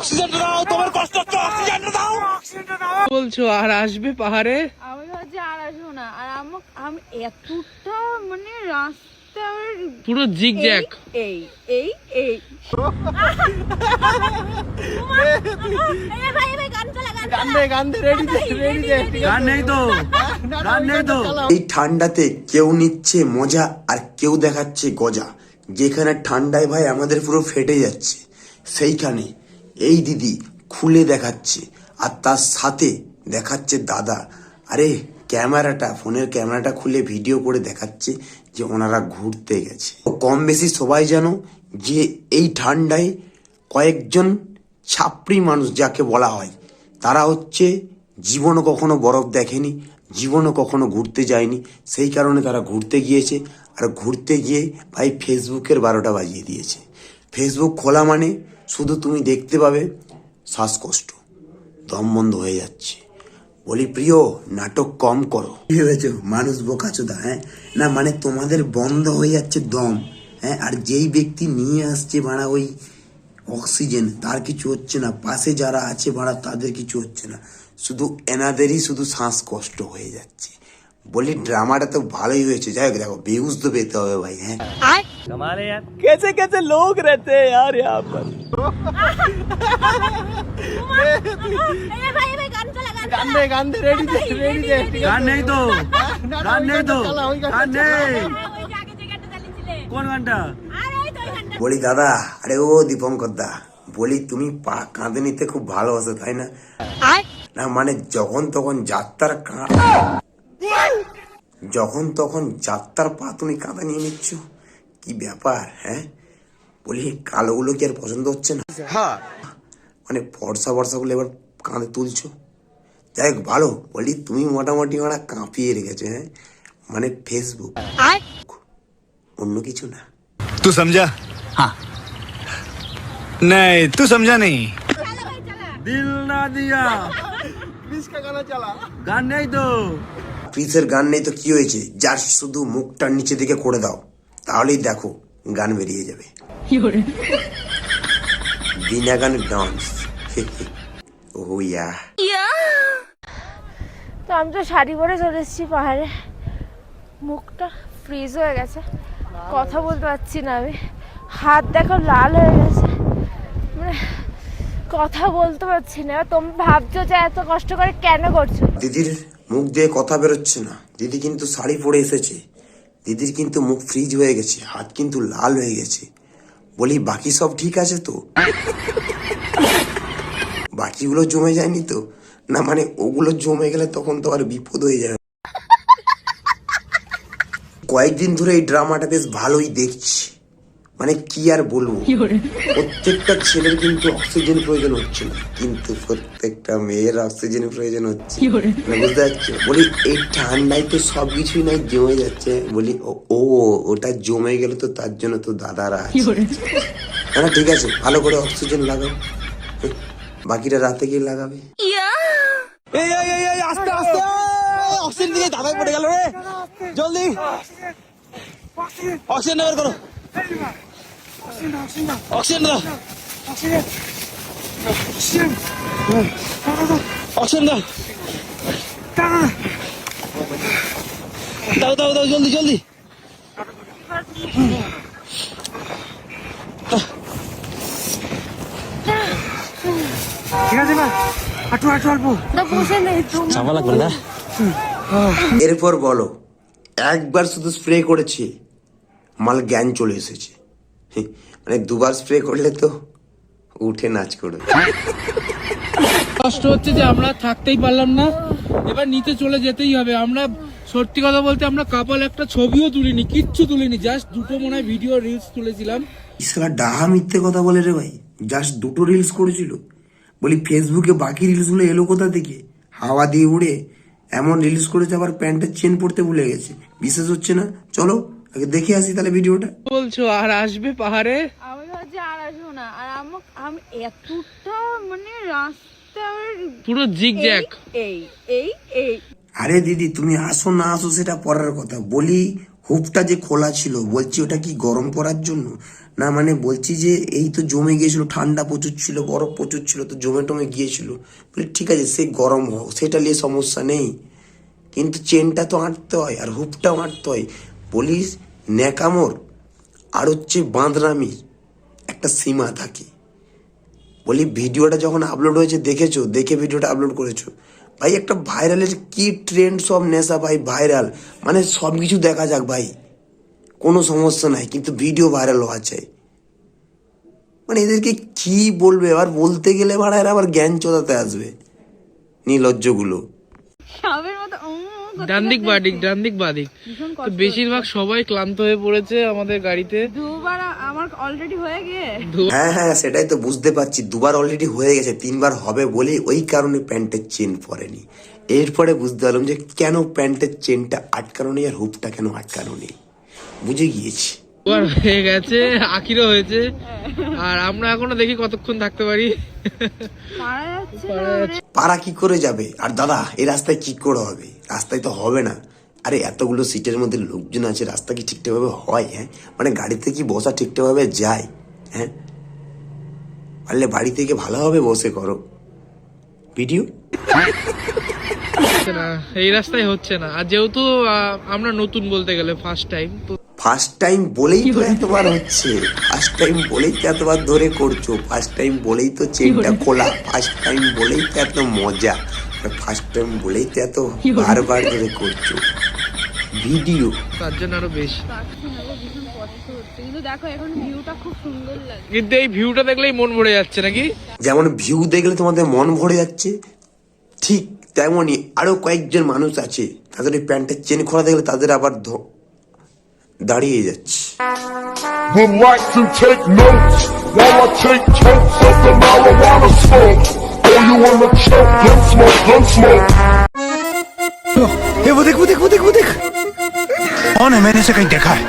অক্সিজেনটা দাও, তোমার কষ্ট হচ্ছে, অক্সিজেনটা দাও। বলছো আর আসবে পাহাড়ে? আমি ভাবছি আর আসবো না। আর আমি এতটা মানে রাস্তার পুরো জিগজ্যাগ। এই এই এই এই ঠান্ডাতে কেউ নিচ্ছে মজা আর কেউ দেখাচ্ছে গজা। যেখানে ঠান্ডায় ভাই আমাদের পুরো ফেটে যাচ্ছে, সেইখানে এই দিদি খুলে দেখাচ্ছে আর তার সাথে দেখাচ্ছে দাদা। আরে ক্যামেরাটা, ফোনের ক্যামেরাটা খুলে ভিডিও করে দেখাচ্ছে যে ওনারা ঘুরতে গেছে। কম বেশি সবাই জানো যে এই ঠান্ডায় কয়েকজন ছাপড়ি মানুষ যাকে বলা হয়, তারা হচ্ছে জীবনও কখনো বরফ দেখেনি, জীবনও কখনো ঘুরতে যায়নি, সেই কারণে তারা ঘুরতে গিয়েছে। আর ঘুরতে গিয়ে ভাই ফেসবুকের 12টা বাজিয়ে দিয়েছে। ফেসবুক খোলা মানে শুধু তুমি দেখতে পাবে শ্বাসকষ্ট, দম বন্ধ হয়ে যাচ্ছে। বলি প্রিয়, নাটক কম করো। কি ভেবেছো মানুষ বোকাচোদা? হ্যাঁ না, মানে তোমাদের বন্ধ হয়ে যাচ্ছে দম। হ্যাঁ, আর যেই ব্যক্তি নিয়ে আসছে বাড়া ওই অক্সিজেন, তার কিছু হচ্ছে না, পাশে যারা আছে বাড়া তাদের কিছু হচ্ছে না, শুধু এনাদেরই শুধু শ্বাসকষ্ট হয়ে যাচ্ছে। বলি ড্রামাটা তো ভালোই হয়েছে। যাই হোক, দেখো ভিউজ তো পেতে হবে ভাই। হ্যাঁ हमारे यार कैसे कैसे लोग रहते हैं यार यहाँ पर। গান নেই তো, গান নেই তো, গান নেই। কোন গানটা? বলি দাদা, আরে ও দীপঙ্কর দা, বলি তুমি পা কাঁধে নিতে খুব ভালোবাসো তাই না? না মানে যখন তখন যাত্রার পা তুমি কাঁধে নিয়ে নিচ্ছ, কি ব্যাপার? হ্যাঁ বলি কালোগুলো কি আর পছন্দ হচ্ছে না? মানে ফর্সা গুলো এবার কাঁধে তুলছো। যাই হোক ভালো। বলি তুমি মোটামুটি ওরা কাঁপিয়ে রেখেছো। হ্যাঁ মানে ফেসবুক, অন্য কিছু না। तू समझा? हाँ नहीं, तू समझा नहीं। দিল না দিয়া গান নেই তো। ক্রিসের গান নেই তো কি হয়েছে, যার শুধু মুখটার নিচে দিকে করে দাও, তাহলেই দেখো গান বেরিয়ে যাবে। বিনা গানে ডান্স। ও ইয়া। তো আমি তো শাড়ি পরে চলে এসেছি পাহাড়ে। মুখটা ফ্রিজ হয়ে গেছে, কথা বলতে পারছি না। আমি হাত দেখো লাল হয়ে গেছে, মানে কথা বলতে পারছি না। তুমি ভাবছো যে এত কষ্ট করে কেন করছো? দিদির মুখ দিয়ে কথা বেরোচ্ছে না। দিদি কিন্তু শাড়ি পরে এসেছে, দিদির কিন্তু মুখ ফ্রিজ হয়ে গেছে, হাত কিন্তু লাল হয়ে গেছে। বলি বাকি সব ঠিক আছে তো? বাকিগুলো জমে যায়নি তো? না মানে ওগুলো জমে গেলে তখন তো আর বিপদ হয়ে যাবে। কয়েকদিন ধরে এই ড্রামাটা বেশ ভালোই দেখছি, মানে কি আর বলবো। প্রত্যেকটা ছেলের কিন্তু অক্সিজেন প্রয়োজন হচ্ছে না, কিন্তু প্রত্যেকটা মেয়ের অক্সিজেন প্রয়োজন হচ্ছে। মানে বুঝতে পারছো? বলি এই ঠান্ডায় তো সবকিছুই নাই জমে যাচ্ছে। বলি ও ওটা জমে গেল তো তার জন্য তো দাদারা আছে। না ঠিক আছে, ভালো করে অক্সিজেন লাগাও, বাকিটা রাতে গিয়ে লাগাবে। এই আস্তে আস্তে, অক্সিজেন দিকে ধাঁধায় পড়ে গেল রে। জলদি অক্সিজেন বের করো, অক্সিজেন দাও, অক্সিজেন দাও, দাও দাও দাও, জলদি জলদি। ঠিক আছে না, আটু আটু অল্প চাপা লাগবে না। এরপর বলো, একবার শুধু স্প্রে করেছি মাল জ্ঞান চলে এসেছে। মানে দুবার স্প্রে করলে তো উঠে নাচ করবে। কষ্ট হচ্ছে যে আমরা থাকতেই পারলাম না, এবার নিচে চলে যেতেই হবে। আমরা সত্যি কথা বলতে আমরা কাপল একটা ছবিও তুলিনি, কিচ্ছু তুলিনি, জাস্ট দুটো মনে হয় ভিডিও রিলস তুলেছিলাম। ইসরা ডাহা মিথ্যে কথা বলে রে ভাই, জাস্ট দুটো রিলস করেছিল। বলি ফেসবুকে বাকি রিলস গুলো এলো কোথা থেকে? হাওয়া দিয়ে উড়ে এমন রিলস করেছে, আবার প্যান্টের চেন পড়তে ভুলে গেছে। বিশ্বাস হচ্ছে না? চলো আগে দেখে আসি তাহলে ভিডিওটা। বলছো আর আসবে পাহাড়ে? আমি ভাবছি আর আসবো না। আর আমি এতটা মানে রাস্তার পুরো জিগজ্যাগ। এই এই এই আরে দিদি তুমি আসো না আসো সেটা পরের কথা। বলি হুপটা যে খোলা ছিল, বলছি ওটা কি গরম পড়ার জন্য না মানে বলছি যে এই তো জমে গিয়েছিল, ঠান্ডা প্রচুর ছিল, বরফ প্রচুর ছিল, তো জমে টমে গিয়েছিল। বলি ঠিক আছে, সে গরম হোক, সেটা নিয়ে সমস্যা নেই, কিন্তু চেনটা তো আঁটতে হয় আর হুপটাও আঁটতে হয়। বলিস ন্যাকামোর আর হচ্ছে বাঁদরামির একটা সীমা থাকে। বলি ভিডিওটা যখন আপলোড হয়েছে দেখেছো, দেখে ভিডিওটা আপলোড করেছো ভাই, একটা ভাইরালের কি ট্রেন্ড, সব নেশা ভাই, ভাইরাল মানে সব কিছু দেখা যাক ভাই, কোনো সমস্যা নাই, কিন্তু ভিডিও ভাইরাল হওয়া চাই। মানে এদেরকে কি বলবে, আবার বলতে গেলে ভাড়া এরা আবার জ্ঞান চোদাতে আসবে, নির্লজ্জগুলো। ডান দিক বাদিক তো বেশিরভাগ সবাই ক্লান্ত হয়ে পড়েছে আমাদের গাড়িতে। দুবার আমার অলরেডি হয়ে গিয়ে হ্যাঁ হ্যাঁ, সেটাই তো বুঝতে পারছি, দুবার অলরেডি হয়ে গেছে, তিনবার হবে বলে ওই কারণে প্যান্টের চেন পরেনি। এরপরে বুঝতে পারলাম যে কেন প্যান্টের চেনটা আটকানো নেই আর হুপটা কেন আটকানো নেই, বুঝে গিয়েছি। দুবার হয়ে গেছে, আখিরও হয়েছে, আর আমরা এখনো দেখি কতক্ষণ থাকতে পারি। মারা যাচ্ছে। পাড়া কি করে যাবে? আর দাদা এই রাস্তায় কি করে হবে? রাস্তায় তো হবে না। আরে এতগুলো সিটের মধ্যে লোকজন আছে, রাস্তা কি ঠিকঠাকভাবে হয়? হ্যাঁ মানে গাড়িতে কি বসা ঠিকঠাকভাবে যায়? হ্যাঁ পারলে বাড়ি থেকে ভালোভাবে বসে করো ভিডিও। হচ্ছে না, এই রাস্তায় হচ্ছে না। আর যেহেতু আমরা নতুন বলতে গেলে ফার্স্ট টাইম, তো ফার্স্ট টাইম বলেই তো এতবার হচ্ছে, ফার্স্ট টাইম বলেই তো এতবার ধরে করছো, ফার্স্ট টাইম বলেই তো চেনটা খোলা, ফার্স্ট টাইম বলেই তো এত মজা, ফার্স্ট টাইম বলেই তো এত বারবার ধরে করছো ভিডিও। তার জন্য আরো বেশি। কিন্তু দেখো এখন ভিউটা খুব সুন্দর লাগে। কিন্তু এই ভিউটা দেখলেই মন ভরে যাচ্ছে নাকি? যেমন ভিউ দেখলে তোমাদের মন ভরে যাচ্ছে, ঠিক তেমনই আরো কয়েকজন মানুষ আছে, তাদের ওই প্যান্টের চেন খোলা দেখলে তাদের আবার দাঁড়িয়ে যাচ্ছে। Would like to take notes while I take totes of the marijuana smoke. Oh, you wanna choke? Gun smoke, gun smoke. वो देख कौन है? मैंने इसे कहीं देखा है।